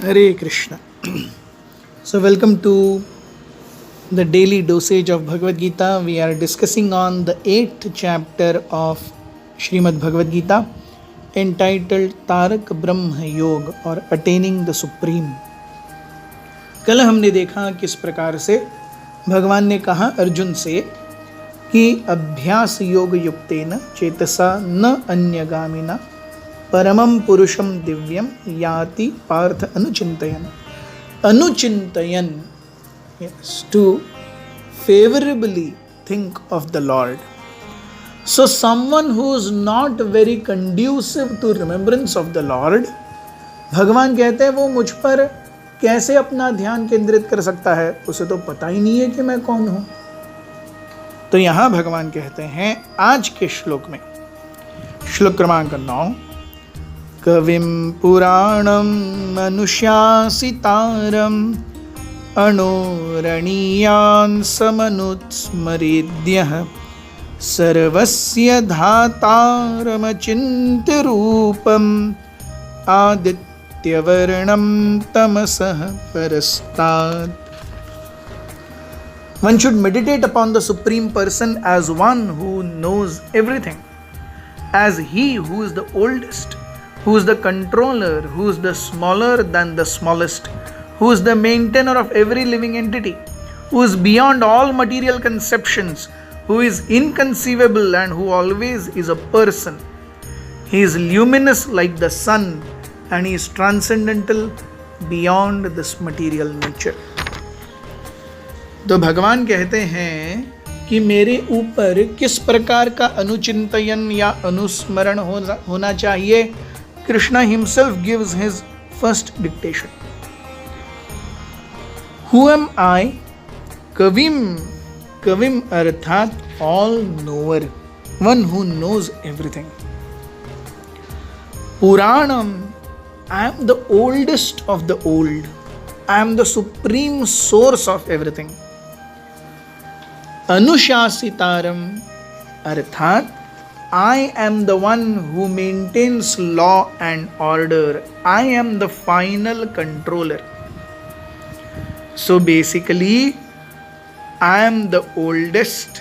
Hare Krishna. So, welcome to the daily dosage of Bhagavad Gita. We are discussing on the 8th chapter of Srimad Bhagavad Gita entitled Tarak Brahma Yoga or Attaining the Supreme. कल हमने देखा किस प्रकार से भगवान ने कहा अर्जुन से कि अभ्यास योग युक्तेन चेतसा न अन्यगामिना परमं पुरुषं दिव्यं याति Partha अनुचिंतयन yes, to favorably think of the Lord. So someone who is not very conducive to remembrance of the Lord, भगवान कहते हैं वो मुझ पर कैसे अपना ध्यान केंद्रित कर सकता है, उसे तो पता ही नहीं है कि मैं कौन हूं। तो यहां भगवान कहते हैं आज के श्लोक में, श्लोक क्रमांक 9, कविं पुराणं मनुष्यासितारं अणोरणीयान् समनुस्मरेद्यः सर्वस्य धातारमचिन्त्य रूपम् आदित्यवर्णं तमसः परस्तात्. One should meditate upon the Supreme Person as one who knows everything, as He who is the oldest, who is the controller, who is the smaller than the smallest, who is the maintainer of every living entity, who is beyond all material conceptions, who is inconceivable and who always is a person. He is luminous like the sun and he is transcendental beyond this material nature. तो भगवान कहते हैं कि मेरे ऊपर किस प्रकार का अनुचिंतन या अनुस्मरण होना चाहिए. Krishna himself gives his first dictation. Who am I? Kavim arthat all knower, one who knows everything. Puranam, I am the oldest of the old. I am the supreme source of everything. Anushasitaram arthat, I am the one who maintains law and order. I am the final controller. So basically, I am the oldest.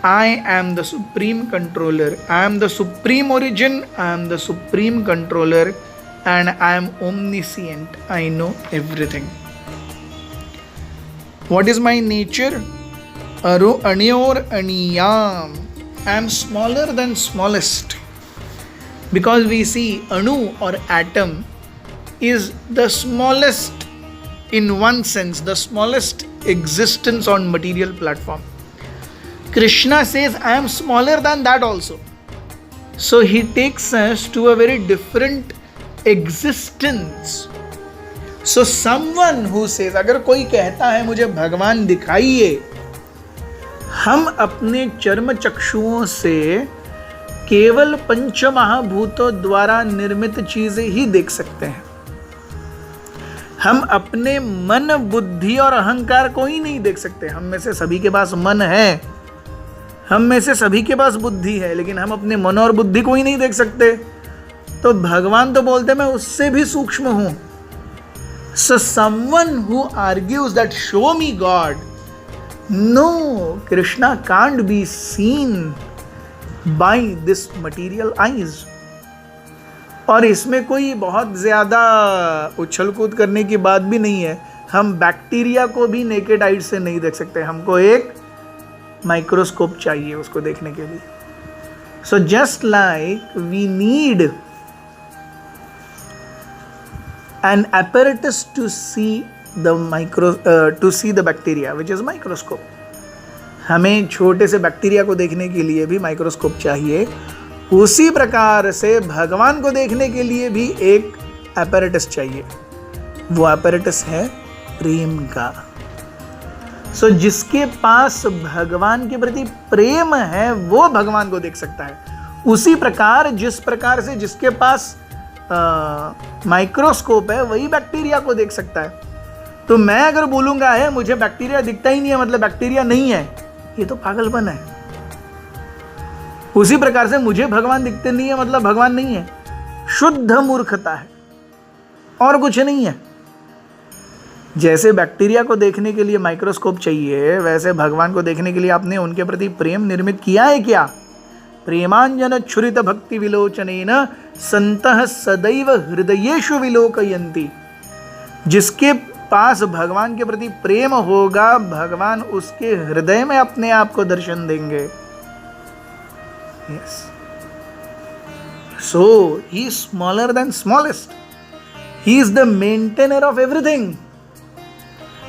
I am the supreme controller. I am the supreme origin. I am the supreme controller. And I am omniscient. I know everything. What is my nature? Anyor aniyam. I am smaller than smallest, because we see Anu or atom is the smallest in one sense, the smallest existence on material platform. Krishna says I am smaller than that also. So he takes us to a very different existence. So someone who says, अगर कोई कहता है मुझे भगवान दिखाइए, हम अपने चर्म चक्षुओं से केवल पंच महाभूतों द्वारा निर्मित चीजें ही देख सकते हैं. हम अपने मन, बुद्धि और अहंकार को ही नहीं देख सकते. हम में से सभी के पास मन है, हम में से सभी के पास बुद्धि है, लेकिन हम अपने मन और बुद्धि को ही नहीं देख सकते. तो भगवान तो बोलते मैं उससे भी सूक्ष्म हूं. So someone who argues that show me God, no, Krishna can't be seen by this material eyes. और इसमें कोई बहुत ज़्यादा उछल कूद करने की बात भी नहीं है. हम बैक्टीरिया को भी नेकेड आइज से नहीं देख सकते, हमको एक माइक्रोस्कोप चाहिए उसको देखने के लिए. So just like we need an apparatus to see the bacteria, which is microscope. हमें छोटे से बैक्टीरिया को देखने के लिए भी माइक्रोस्कोप चाहिए. उसी प्रकार से भगवान को देखने के लिए भी एक apparatus चाहिए. वो apparatus है प्रेम का. सो जिसके पास भगवान के प्रति प्रेम है वो भगवान को देख सकता है. उसी प्रकार जिस प्रकार से जिसके पास माइक्रोस्कोप है वही बैक्टीरिया को देख सकता है. तो मैं अगर बोलूंगा है मुझे बैक्टीरिया दिखता ही नहीं है मतलब बैक्टीरिया नहीं है, ये तो पागलपन है. उसी प्रकार से मुझे भगवान दिखते नहीं है मतलब भगवान नहीं है, शुद्ध मूर्खता है. और कुछ नहीं है। जैसे बैक्टीरिया को देखने के लिए माइक्रोस्कोप चाहिए, वैसे भगवान को देखने के लिए आपने उनके प्रति प्रेम निर्मित किया है क्या? प्रेमांजन छुरित भक्ति विलोचनेन संतः सदैव हृदयेषु विलोकयन्ति। जिसके पास भगवान के प्रति प्रेम होगा, भगवान उसके हृदय में अपने आप को दर्शन देंगे। Yes. So he is smaller than smallest. He is the maintainer of everything.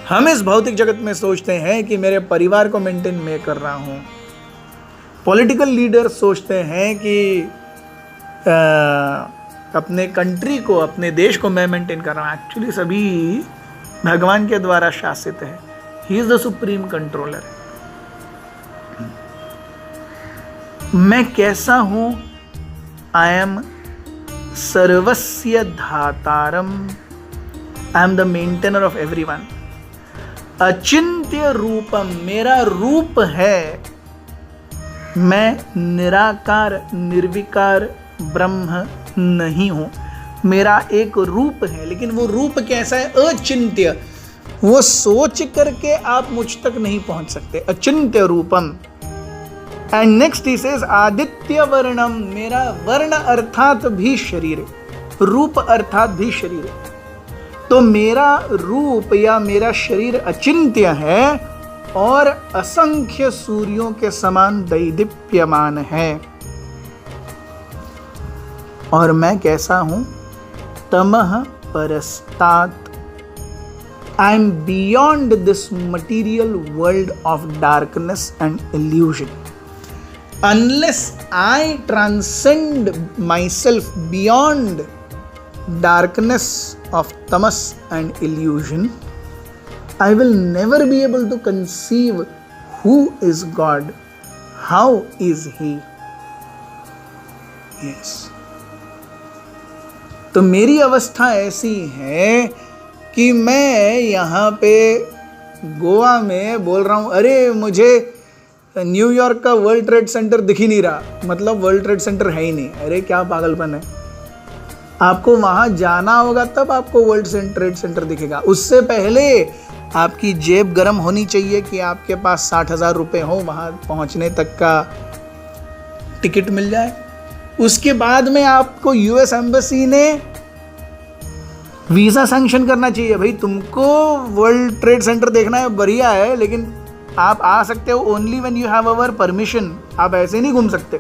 हम इस भौतिक जगत में सोचते हैं कि मेरे परिवार को मेंटेन मैं कर रहा हूं। पॉलिटिकल लीडर सोचते हैं कि अपने कंट्री को, अपने देश को मैं मेंटेन कर रहा हूं। एक्चुअली सभी भगवान के द्वारा शासित है। He is the supreme controller. मैं कैसा हूं? आई एम सर्वस्य धातारम। I am the maintainer of everyone. अचिंत्य रूपम, मेरा रूप है। मैं निराकार निर्विकार ब्रह्म नहीं हूं। मेरा एक रूप है, लेकिन वो रूप कैसा है? अचिंत्य। वो सोच करके आप मुझ तक नहीं पहुंच सकते। अचिंत्य रूपम। एंड नेक्स्ट ही सेज आदित्य वर्णम। मेरा वर्ण अर्थात भी शरीर, रूप अर्थात भी शरीर। तो मेरा रूप या मेरा शरीर अचिंत्य है और असंख्य सूर्यों के समान दैदीप्यमान है। और मैं कैसा हूं? तमः परस्तात्। I am beyond this material world of darkness and illusion. Unless I transcend myself beyond darkness of tamas and illusion, I will never be able to conceive who is God, how is He. Yes. तो मेरी अवस्था ऐसी है कि मैं यहाँ पे गोवा में बोल रहा हूँ, अरे मुझे न्यूयॉर्क का वर्ल्ड ट्रेड सेंटर दिख ही नहीं रहा, मतलब वर्ल्ड ट्रेड सेंटर है ही नहीं। अरे क्या पागलपन है। आपको वहां जाना होगा तब आपको वर्ल्ड ट्रेड सेंटर दिखेगा। उससे पहले आपकी जेब गर्म होनी चाहिए कि आपके पास 60,000 रुपये हो, वहां पहुंचने तक का टिकट मिल जाए। उसके बाद में आपको यूएस एम्बेसी ने वीजा सैंक्शन करना चाहिए। भाई तुमको वर्ल्ड ट्रेड सेंटर देखना है, बढ़िया है, लेकिन आप आ सकते हो only when you have our permission. आप ऐसे नहीं घूम सकते।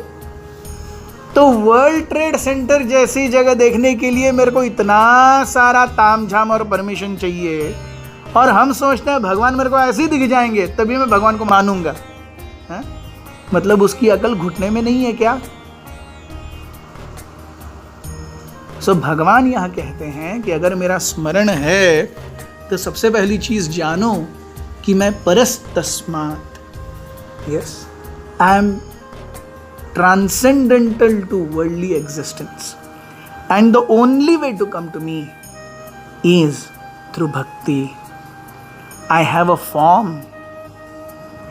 तो वर्ल्ड ट्रेड सेंटर जैसी जगह देखने के लिए मेरे को इतना सारा तामझाम और परमिशन चाहिए, और हम सोचते हैं भगवान मेरे को ऐसे ही दिख जाएंगे तभी मैं भगवान को मानूंगा। है? मतलब उसकी अकल घुटने में नहीं है क्या? सो भगवान यहां कहते हैं कि अगर मेरा स्मरण है तो सबसे पहली चीज जानो कि मैं परस्तस्मात्, yes, I am transcendental to worldly existence, and the only way to come to me is through bhakti. I have a form.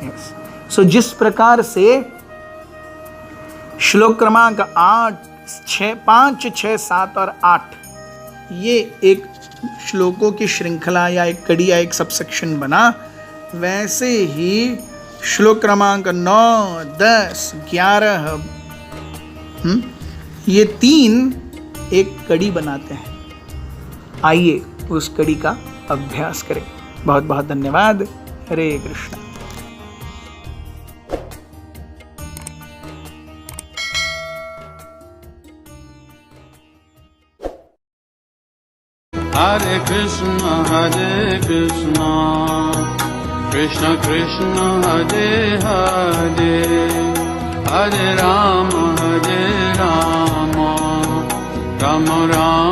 Yes. So जिस प्रकार से श्लोक क्रमांक 5, 6, 7 और 8 ये एक श्लोकों की श्रृंखला या एक कड़ी या एक सबसेक्शन बना, वैसे ही श्लोक क्रमांक 9, 10, 11 ये 3 एक कड़ी बनाते हैं। आइए उस कड़ी का अभ्यास करें। बहुत बहुत धन्यवाद। हरे Krishna. Hare Krishna, Krishna Krishna, Hare Hare, Hare Rama, Rama Rama,